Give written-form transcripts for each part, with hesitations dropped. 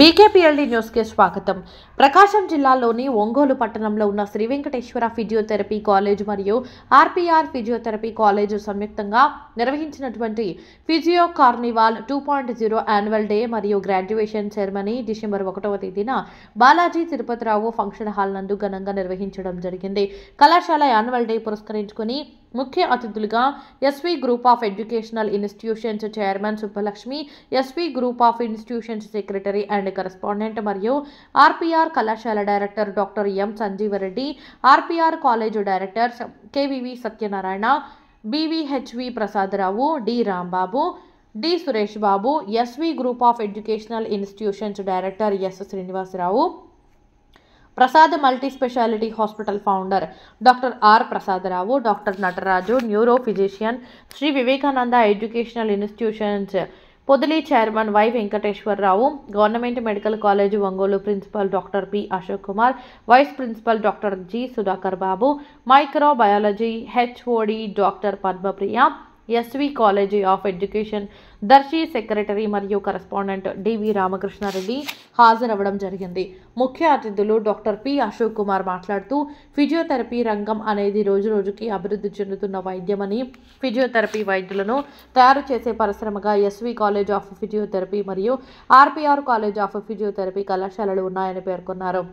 బీకేపీఎల్డీ న్యూస్కి స్వాగతం. ప్రకాశం జిల్లాలోని ఒంగోలు పట్టణంలో ఉన్న శ్రీ వెంకటేశ్వర ఫిజియోథెరపీ కాలేజ్ మరియు ఆర్పీఆర్ ఫిజియోథెరపీ కాలేజ్ సంయుక్తంగా నిర్వహించినటువంటి ఫిజియో కార్నివాల్ 2.0 యాన్యువల్ డే మరియు గ్రాడ్యుయేషన్ సెరమనీ డిసెంబర్ 1వ తేదీన బాలాజీ తిరుపతిరావు ఫంక్షన్ హాల్ నందు ఘనంగా నిర్వహించడం జరిగింది. కళాశాల యాన్యువల్ డే పురస్కరించుకుని ముఖ్య అతిథులుగా SV group of educational institutions chairman Subbalakshmi, SV group of institutions secretary and correspondent మరియు ఆర్పీఆర్ కళాశాల director doctor M Sanjeevareddy, RPR college directors KVV Satyanarayana, BVHV Prasadarao, D Rambabu, D Suresh Babu, SV group of educational institutions director S Srinivasarao, Prasad multi speciality hospital founder doctor R Prasadarao, doctor Nataraju, neuro physician, Shri Vivekananda educational institutions Podili chairman Y Venkateswararao, government medical college Ongole principal doctor P Ashok Kumar, vice principal doctor G Sudhakar Babu, microbiology HOD doctor Padmapriya, SV college of education Darsi secretary మరియు correspondent DV Ramakrishna Reddy హాజరవ్వడం జరిగింది. ముఖ్య అతిథులు doctor P Ashok Kumar మాట్లాడుతూ physiotherapy రంగం అనేది రోజురోజుకి అభివృద్ధి చెందుతున్న వైద్యమని, ఫిజియోథెరపీ వైద్యులను తయారు చేసే పరిశ్రమగా ఎస్వి కాలేజ్ ఆఫ్ ఫిజియోథెరపీ మరియు ఆర్పీఆర్ కాలేజ్ ఆఫ్ ఫిజియోథెరపీ కళాశాలలు ఉన్నాయని పేర్కొన్నారు.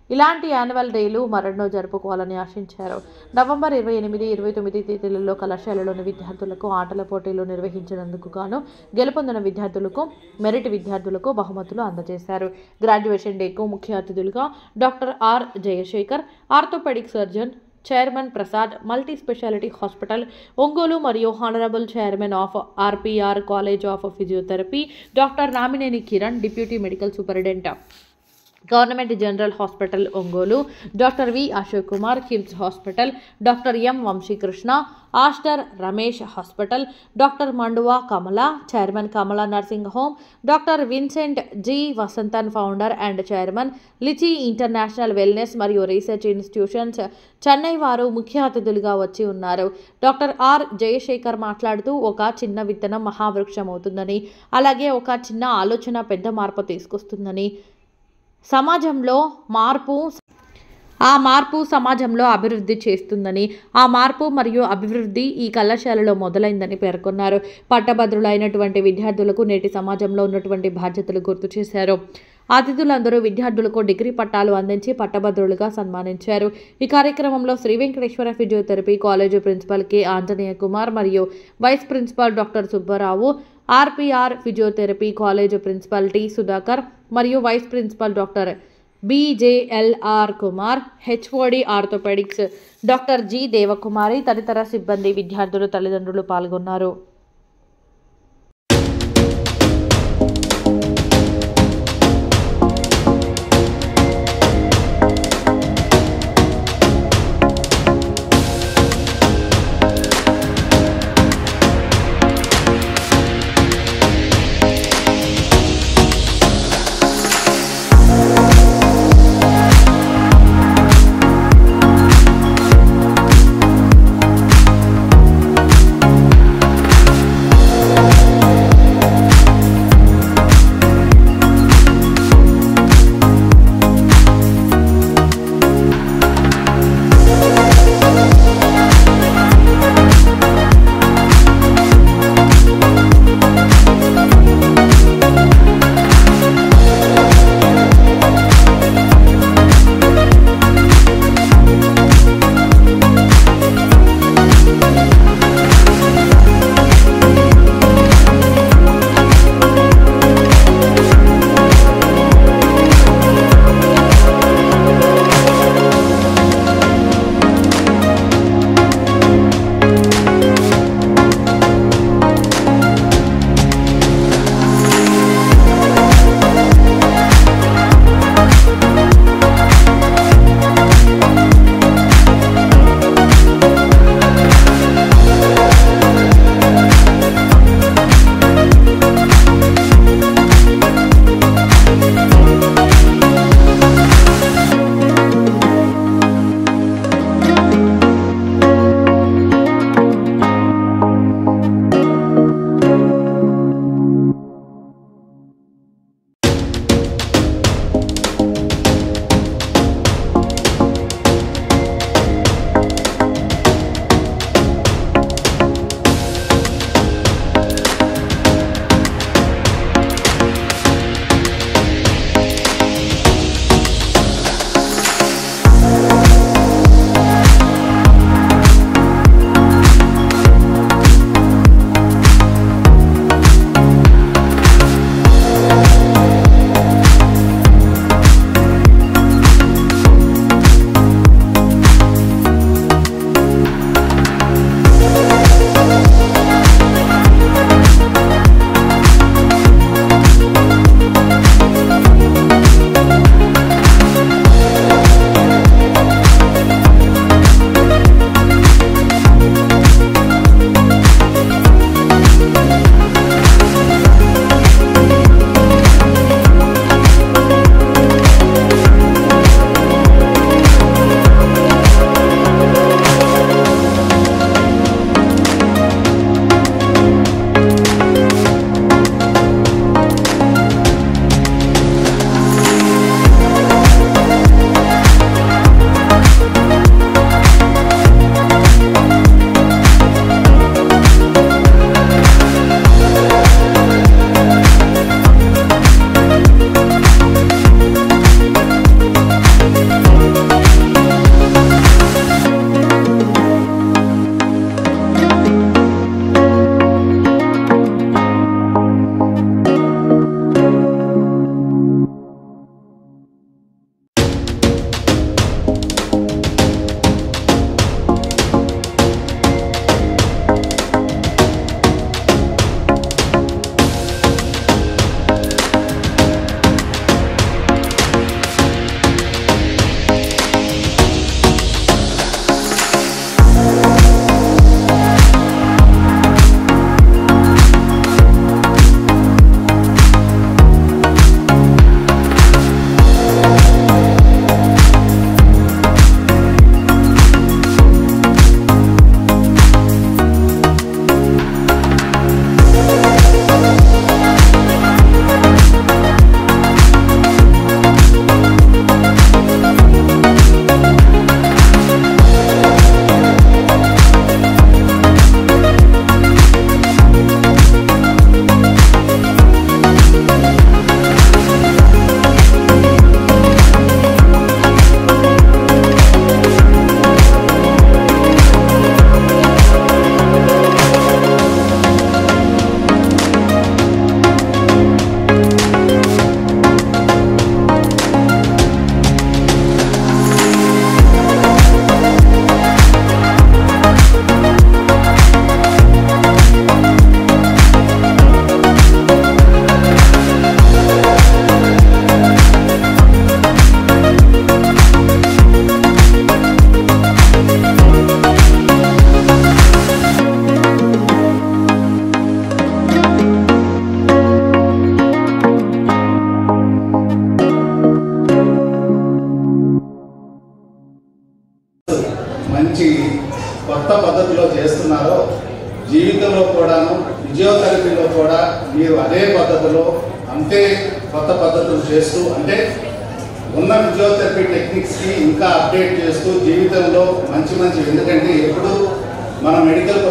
ఇలాంటి యాన్యువల్ డేలు మరెన్నో జరుపుకోవాలని ఆశించారు. నవంబర్ 28, 29 తేదీలలో కళాశాలలోని విద్యార్థులకు ఆటల పోటీలు నిర్వహించినందుకు గాను గెలుపొందిన విద్యార్థులకు, మెరిట్ విద్యార్థులకు బహుమతులు అందజేశారు. గ్రాడ్యుయేషన్ డేకు ముఖ్య అతిథులుగా doctor R Jayasekhar, orthopaedic surgeon, chairman Prasad multi speciality hospital Ongole మరియు honourable chairman of RPR college of physiotherapy doctor Ramineni Kiran, deputy medical superintendent government general hospital Ongole doctor V Ashok Kumar, KIMS hospital doctor M Vamsikrishna, Aster Ramesh hospital doctor Manduva Kamala, chairman Kamala nursing home doctor Vincent G Vasanthan, founder and chairman Lichi international wellness మరియు research institutions Chennai వారు ముఖ్య అతిథులుగా వచ్చి ఉన్నారు. Doctor R Jayashekar మాట్లాడుతూ ఒక చిన్న విత్తనం మహావృక్షం అవుతుందని, అలాగే ఒక చిన్న ఆలోచన పెద్ద మార్పు తీసుకొస్తుందని, సమాజంలో మార్పు సమాజంలో అభివృద్ధి చేస్తుందని, ఆ మార్పు మరియు అభివృద్ధి ఈ కళాశాలలో మొదలైందని పేర్కొన్నారు. పట్టభద్రులైనటువంటి విద్యార్థులకు నేటి సమాజంలో ఉన్నటువంటి బాధ్యతలు గుర్తు చేశారు. అతిథులందరూ విద్యార్థులకు డిగ్రీ పట్టాలు అందించి పట్టభద్రులుగా సన్మానించారు. ఈ కార్యక్రమంలో Shri Venkateswara physiotherapy college principal K Anjaneya Kumar మరియు vice principal doctor Subbarao, RPR physiotherapy college principal T Sudhakar మరియు vice principal doctor BJLR Kumar, HOD orthopaedics doctor G Devakumari తదితర సిబ్బంది, విద్యార్థులు, తల్లిదండ్రులు పాల్గొన్నారు. మంచి కొత్త పద్ధతిలో చేస్తున్నారో జీవితంలో కూడాను ఫిజియోథెరపీలో కూడా మీరు అదే పద్ధతిలో అంతే కొత్త పద్ధతులు చేస్తూ అంటే ఉన్న ఫిజియోథెరపీ టెక్నిక్స్కి ఇంకా అప్డేట్ చేస్తూ జీవితంలో మంచి ఎందుకంటే ఎప్పుడు మన మెడికల్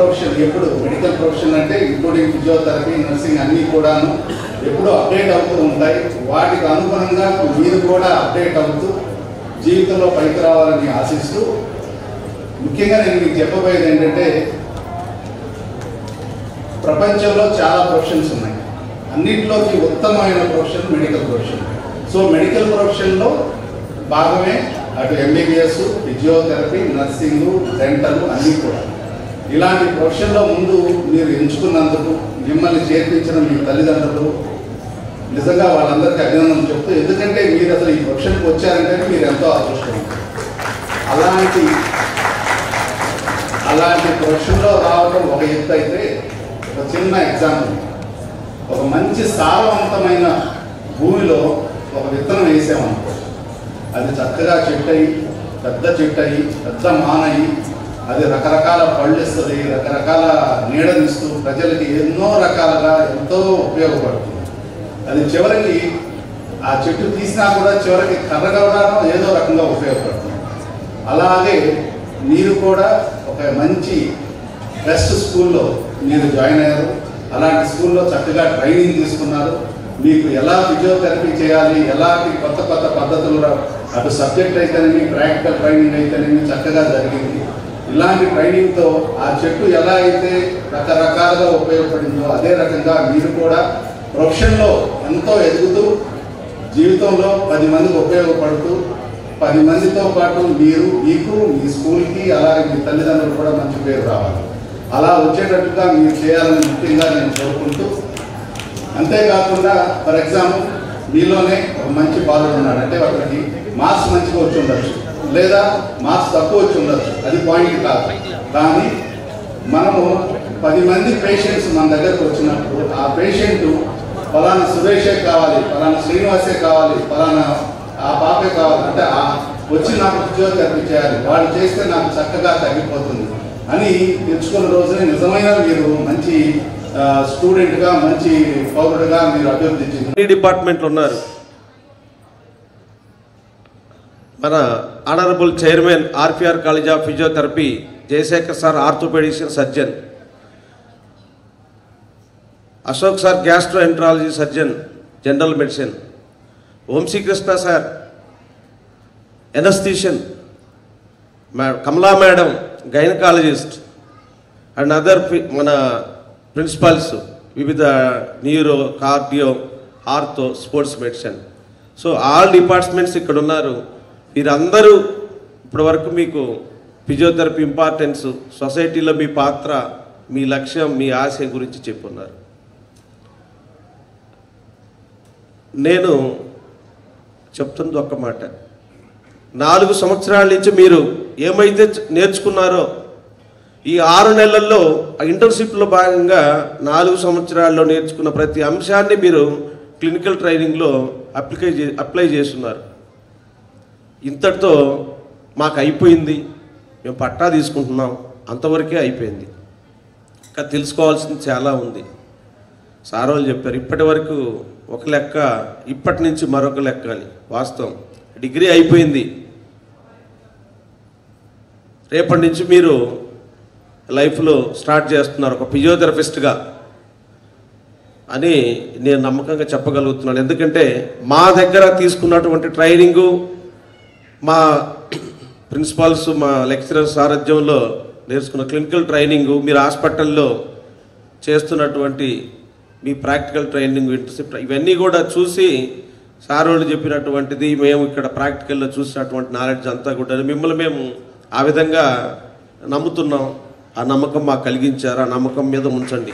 ప్రొఫెషన్ అంటే ఇంక్లూడింగ్ ఫిజియోథెరపీ నర్సింగ్ అన్నీ కూడాను ఎప్పుడు అప్డేట్ అవుతూ ఉంటాయి. వాటికి అనుగుణంగా మీరు కూడా అప్డేట్ అవుతూ జీవితంలో పైకి రావాలని ఆశిస్తూ ముఖ్యంగా నేను మీకు చెప్పబోయేది ఏంటంటే ప్రపంచంలో చాలా ప్రొఫెషన్స్ ఉన్నాయి. అన్నింటిలోకి ఉత్తమమైన profession medical profession. So medical ప్రొఫెషన్లో భాగమే అటు ఎంబీబీఎస్, ఫిజియోథెరపీ, నర్సింగ్, డెంటల్ అన్నీ కూడా. ఇలాంటి ప్రొఫెషన్లో ముందు మీరు ఎంచుకున్నందుకు మిమ్మల్ని చేర్పించిన మీ తల్లిదండ్రులు నిజంగా వాళ్ళందరికీ అభినందనలు చెప్తూ, ఎందుకంటే మీరు అసలు ఈ ప్రొఫెషన్కి వచ్చారంటే మీరు ఎంతో అదృష్టం. అలాంటి ప్రొఫెషన్లో రావడం ఒక ఎత్తు అయితే, ఒక చిన్న ఎగ్జాంపుల్, ఒక మంచి సారవంతమైన భూమిలో ఒక విత్తనం వేసామనుకో, అది చక్కగా పెద్ద చెట్టు అయ్యి పెద్ద మానయ్యి అది రకరకాల పళ్ళు ఇస్తుంది, రకరకాల నీడనిస్తూ ప్రజలకి ఎన్నో రకాలుగా ఎంతో ఉపయోగపడుతుంది. అది చివరికి ఆ చెట్టు తీసినా కూడా చివరికి కర్రగవడానో ఏదో రకంగా ఉపయోగపడుతుంది. అలాగే మీరు కూడా ఒక మంచి బెస్ట్ స్కూల్లో మీరు జాయిన్ అయ్యారు. అలాంటి స్కూల్లో చక్కగా ట్రైనింగ్ తీసుకున్నారు. మీకు ఎలా ఫిజియోథెరపీ చేయాలి, ఎలాంటి కొత్త పద్ధతులు, అటు సబ్జెక్ట్ అయితేనేమి ప్రాక్టికల్ ట్రైనింగ్ అయితేనేమి చక్కగా జరిగింది. ఇలాంటి ట్రైనింగ్తో ఆ చెట్టు ఎలా అయితే రకరకాలుగా ఉపయోగపడిందో అదే రకంగా మీరు కూడా ప్రొఫెషన్లో ఎంతో ఎదుగుతూ జీవితంలో 10 మందికి ఉపయోగపడుతూ 10 మందితో పాటు మీకు మీ స్కూల్కి అలాగే మీ తల్లిదండ్రులు కూడా మంచి పేరు రావాలి. అలా వచ్చేటట్టుగా మీరు చేయాలని ముఖ్యంగా నేను కోరుకుంటూ, అంతేకాకుండా ఫర్ ఎగ్జాంపుల్ మీలోనే ఒక మంచి బాలుడు ఉన్నాడు అంటే అతనికి మార్క్స్ మంచిగా వచ్చి ఉండొచ్చు, లేదా మార్క్స్ తక్కువ వచ్చి ఉండొచ్చు, అది పాయింట్ కాదు. కానీ మనము 10 మంది పేషెంట్స్ మన దగ్గరకు వచ్చినప్పుడు ఆ పేషెంట్ ఫలానా సురేషే కావాలి, ఫలానా శ్రీనివాసే కావాలి, ఫలానా ఆ పాపే కావాలి అంటే వచ్చి నాకు ఫిజియోథెరపీ చేయాలి, వాళ్ళు చేస్తే నాకు చక్కగా తగ్గిపోతుంది అని తెచ్చుకున్న రోజునే నిజమైన మీరు మంచి స్టూడెంట్గా మంచి పౌరుడుగా మీరు అభివృద్ధి చెంది డిపార్ట్మెంట్లు ఉన్నారు. మన honourable chairman RPR college of physiotherapy Jayasekhar sir orthopaedician surgeon, Ashok sir gastroenterology surgeon general medicine, Vamsikrishna sir anaesthetist, Kamala madam gynaecologist and other మన ప్రిన్సిపల్స్ వివిధ neuro, cardio, ortho, sports medicine. So all departments ఇక్కడ ఉన్నారు. వీరందరూ ఇప్పటివరకు మీకు ఫిజియోథెరపీ ఇంపార్టెన్స్, సొసైటీలో మీ పాత్ర, మీ లక్ష్యం, మీ ఆశయం గురించి చెప్పున్నారు. నేను చెప్తుంది ఒక్క మాట, 4 సంవత్సరాల నుంచి మీరు ఏమైతే నేర్చుకున్నారో ఈ 6 నెలల్లో ఇంటర్న్షిప్లో భాగంగా 4 సంవత్సరాల్లో నేర్చుకున్న ప్రతి అంశాన్ని మీరు క్లినికల్ ట్రైనింగ్లో అప్లై చేస్తున్నారు. ఇంతటితో మాకు అయిపోయింది, మేము పట్టా తీసుకుంటున్నాం అంతవరకే అయిపోయింది. ఇంకా తెలుసుకోవాల్సింది చాలా ఉంది. సార్ వాళ్ళు చెప్పారు ఇప్పటి వరకు ఒక లెక్క, ఇప్పటి నుంచి మరొక లెక్క అని. వాస్తవం, డిగ్రీ అయిపోయింది, రేపటి నుంచి మీరు లైఫ్లో స్టార్ట్ చేస్తున్నారు ఒక ఫిజియోథెరపిస్ట్గా అని నేను నమ్మకంగా చెప్పగలుగుతున్నాను. ఎందుకంటే మా దగ్గర తీసుకున్నటువంటి ట్రైనింగు, మా ప్రిన్సిపాల్స్, మా లెక్చరర్ సారథ్యంలో నేర్చుకున్న క్లినికల్ ట్రైనింగు, మీరు హాస్పిటల్లో చేస్తున్నటువంటి మీ ప్రాక్టికల్ ట్రైనింగ్, ఇంటర్న్షిప్, ఇవన్నీ కూడా చూసి సార్ వాళ్ళు చెప్పినటువంటిది మేము ఇక్కడ ప్రాక్టికల్లో చూసినటువంటి నాలెడ్జ్ అంతా కూడా మిమ్మల్ని మేము ఆ విధంగా నమ్ముతున్నాం. ఆ నమ్మకం మాకు కలిగించారు, ఆ నమ్మకం మీద ఉంచండి.